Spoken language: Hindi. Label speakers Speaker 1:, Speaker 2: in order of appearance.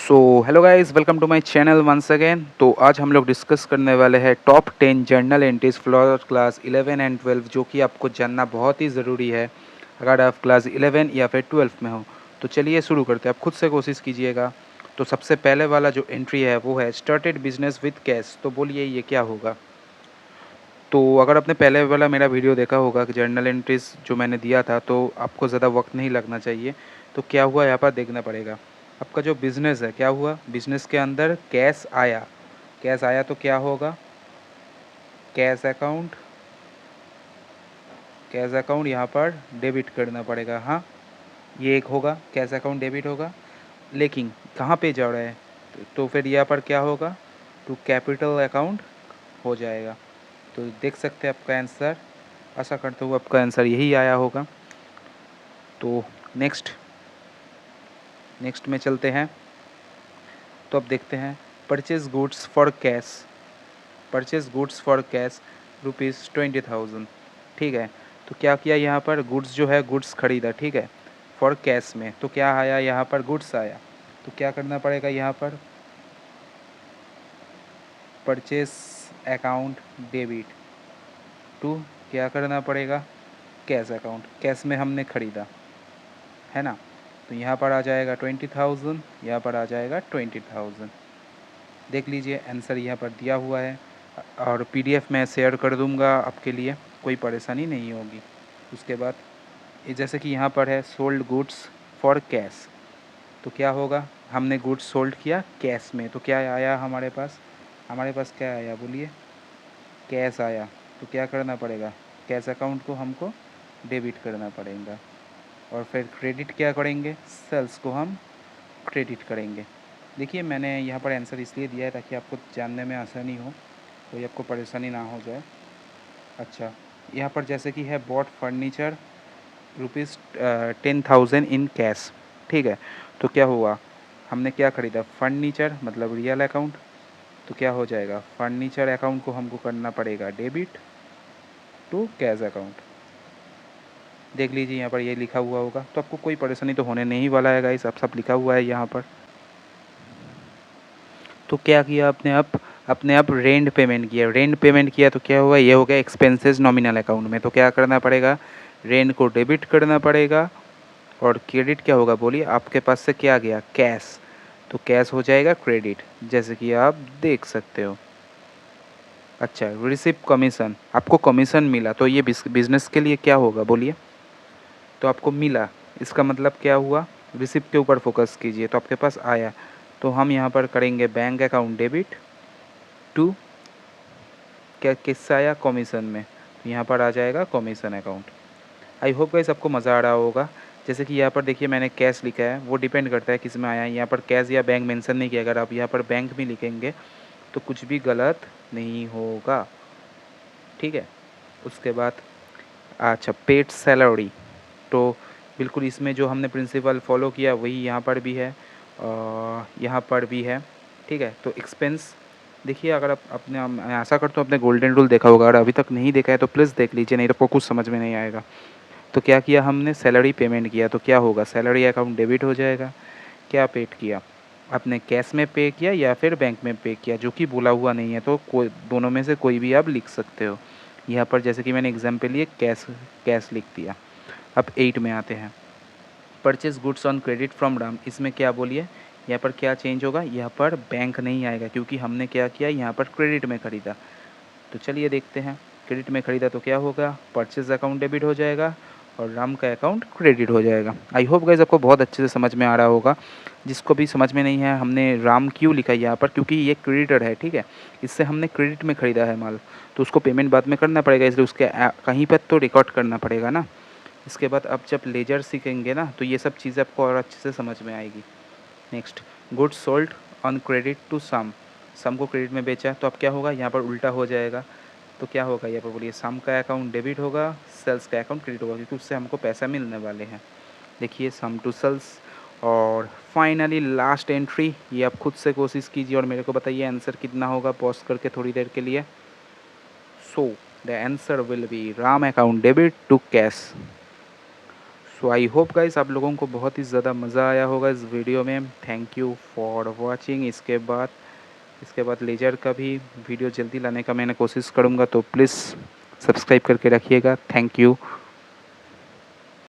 Speaker 1: So hello guys, welcome to my channel once again. तो आज हम लोग डिस्कस करने वाले हैं top 10 journal entries for class 11 and 12, जो कि आपको जानना बहुत ही ज़रूरी है अगर आप क्लास 11 या फिर 12 में हो। तो चलिए शुरू करते हैं, आप खुद से कोशिश कीजिएगा। तो सबसे पहले वाला जो एंट्री है वो है स्टार्टेड बिजनेस विद कैश। तो बोलिए ये क्या होगा। तो अगर आपने पहले वाला मेरा वीडियो देखा होगा कि जर्नल एंट्रीज जो मैंने दिया था, तो आपको ज़्यादा वक्त नहीं लगना चाहिए। तो क्या हुआ यहाँ पर देखना पड़ेगा। आपका जो बिज़नेस है, क्या हुआ, बिज़नेस के अंदर कैश आया। कैश आया तो क्या होगा, कैश अकाउंट। कैश अकाउंट यहाँ पर डेबिट करना पड़ेगा। हाँ, ये एक होगा, कैश अकाउंट डेबिट होगा। लेकिन कहाँ पे जा रहा है, तो फिर यहाँ पर क्या होगा, टू कैपिटल अकाउंट हो जाएगा। तो देख सकते हैं आपका आंसर, आशा करता हूँ आपका आंसर यही आया होगा। तो नेक्स्ट नेक्स्ट में चलते हैं। तो अब देखते हैं purchase goods for cash. Purchase goods for cash ₹20,000। ठीक है, तो क्या किया यहाँ पर, गुड्स जो है गुड्स खरीदा। ठीक है, फॉर कैश में तो क्या आया यहाँ पर, गुड्स आया। तो क्या करना पड़ेगा यहाँ पर, परचेज अकाउंट डेबिट टू, क्या करना पड़ेगा, कैश अकाउंट। कैश में हमने ख़रीदा है ना, तो यहाँ पर आ जाएगा 20,000, यहाँ पर आ जाएगा 20,000। देख लीजिए आंसर यहाँ पर दिया हुआ है, और पीडीएफ में शेयर कर दूँगा आपके लिए, कोई परेशानी नहीं होगी। उसके बाद ये जैसे कि यहाँ पर है सोल्ड गुड्स फॉर कैश, तो क्या होगा, हमने गुड्स सोल्ड किया कैश में, तो क्या आया हमारे पास, हमारे पास क्या आया बोलिए, कैश आया। तो क्या करना पड़ेगा, कैश अकाउंट को हमको डेबिट करना पड़ेगा। और फिर क्रेडिट क्या करेंगे, सेल्स को हम क्रेडिट करेंगे। देखिए मैंने यहाँ पर आंसर इसलिए दिया है ताकि आपको जानने में आसानी हो, कोई आपको परेशानी ना हो जाए। अच्छा, यहाँ पर जैसे कि है बॉट फर्नीचर ₹10,000 इन कैश। ठीक है, तो क्या हुआ, हमने क्या ख़रीदा, फर्नीचर, मतलब रियल अकाउंट। तो क्या हो जाएगा, फर्नीचर अकाउंट को हमको करना पड़ेगा डेबिट टू कैश अकाउंट। देख लीजिए यहाँ पर ये लिखा हुआ होगा, तो आपको कोई परेशानी तो होने नहीं वाला है गाइस, सब लिखा हुआ है यहाँ पर। तो क्या किया आपने, अपने आप रेंट पेमेंट किया, रेंट पेमेंट किया तो क्या हुआ, ये हो गया एक्सपेंसेस नॉमिनल अकाउंट में। तो क्या करना पड़ेगा, रेंट को डेबिट करना पड़ेगा, और क्रेडिट क्या होगा बोलिए, आपके पास से क्या गया, कैश, तो कैश हो जाएगा क्रेडिट, जैसे कि आप देख सकते हो। अच्छा, रिसिप कमीशन, आपको कमीशन मिला, तो ये बिजनेस के लिए क्या होगा बोलिए, तो आपको मिला, इसका मतलब क्या हुआ, रिसिप्ट के ऊपर फोकस कीजिए, तो आपके पास आया। तो हम यहाँ पर करेंगे बैंक अकाउंट डेबिट टू, क्या किससे आया, कमीशन में, तो यहाँ पर आ जाएगा कमीशन अकाउंट। आई होप गाइस आपको मज़ा आ रहा होगा। जैसे कि यहाँ पर देखिए मैंने कैश लिखा है, वो डिपेंड करता है किस में आया है, यहाँ पर कैश या बैंक मेंशन नहीं किया। अगर आप यहाँ पर बैंक भी लिखेंगे तो कुछ भी गलत नहीं होगा। ठीक है, उसके बाद अच्छा, पेड सैलरी, तो बिल्कुल इसमें जो हमने प्रिंसिपल फॉलो किया वही यहाँ पर भी है, यहाँ पर भी है। ठीक है, तो एक्सपेंस देखिए, अगर आप अपने, मैं आशा करता हूँ अपने गोल्डन रूल देखा होगा, अगर अभी तक नहीं देखा है तो प्लीज़ देख लीजिए, नहीं तो आपको कुछ समझ में नहीं आएगा। तो क्या किया हमने, सैलरी पेमेंट किया, तो क्या होगा, सैलरी अकाउंट डेबिट हो जाएगा। क्या पेड किया आपने, कैश में पे किया या फिर बैंक में पे किया, जो कि बोला हुआ नहीं है, तो कोई दोनों में से कोई भी आप लिख सकते हो। यहाँ पर जैसे कि मैंने एग्जाम्पल लिए कैश, कैश लिख दिया। अब 8 में आते हैं, purchase goods on credit from Ram. इसमें क्या बोलिए, यहाँ पर क्या चेंज होगा, यहाँ पर बैंक नहीं आएगा, क्योंकि हमने क्या किया, यहाँ पर क्रेडिट में ख़रीदा। तो चलिए देखते हैं, क्रेडिट में ख़रीदा तो क्या होगा, परचेज अकाउंट डेबिट हो जाएगा और राम का अकाउंट क्रेडिट हो जाएगा। आई होप गाइज आपको बहुत अच्छे से समझ में आ रहा होगा। जिसको भी समझ में नहीं है, हमने राम क्यों लिखा है यहाँ पर, क्योंकि ये क्रेडिटर है। ठीक है, इससे हमने क्रेडिट में ख़रीदा है माल, तो उसको पेमेंट बाद में करना पड़ेगा, इसलिए उसके कहीं पर तो रिकॉर्ड करना पड़ेगा ना। इसके बाद अब जब लेजर सीखेंगे ना, तो ये सब चीज़ें आपको और अच्छे से समझ में आएगी। Next, goods sold on credit to some, some को क्रेडिट में बेचा, तो अब क्या होगा, यहाँ पर उल्टा हो जाएगा। तो क्या होगा यहाँ पर बोलिए, सम का अकाउंट डेबिट होगा, सेल्स का अकाउंट क्रेडिट होगा, क्योंकि उससे हमको पैसा मिलने वाले हैं। देखिए सम टू सेल्स। और फाइनली लास्ट एंट्री, ये आप खुद से कोशिश कीजिए और मेरे को बताइए आंसर कितना होगा, पॉज करके थोड़ी देर के लिए। So the answer will be Ram account debit to cash. So I hope guys आप लोगों को बहुत ही ज़्यादा मज़ा आया होगा इस वीडियो में। Thank you for watching. इसके बाद लेजर का भी वीडियो जल्दी लाने का मैंने कोशिश करूँगा, तो प्लीज़ सब्सक्राइब करके रखिएगा। Thank you.